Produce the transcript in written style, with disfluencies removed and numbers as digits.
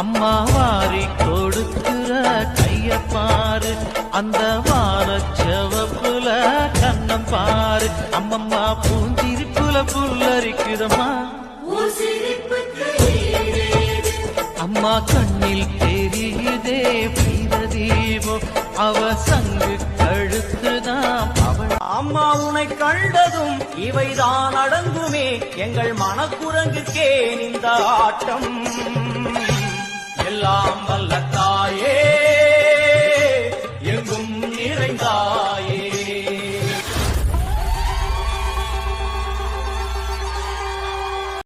அம்மா வாரி கொடுக்கிற கைய பாரு, அந்த வானச்சவப்புல கண்ணம் பாரு. அம்மம்மா பூஞ்சிரிப்புல புல்லரிக்குதம்மா, அம்மா கண்ணில் தெரியுதே பிரதீபம், அவ சங்கு கழுத்துதான் அவள். அம்மா உனை கண்டதும் இவைதான் அடங்குமே, எங்கள் மனக்குரங்குக்கே இந்த ஆட்டம். எல்லாம் வல்ல தாயே எங்கும் நிறைந்தார்.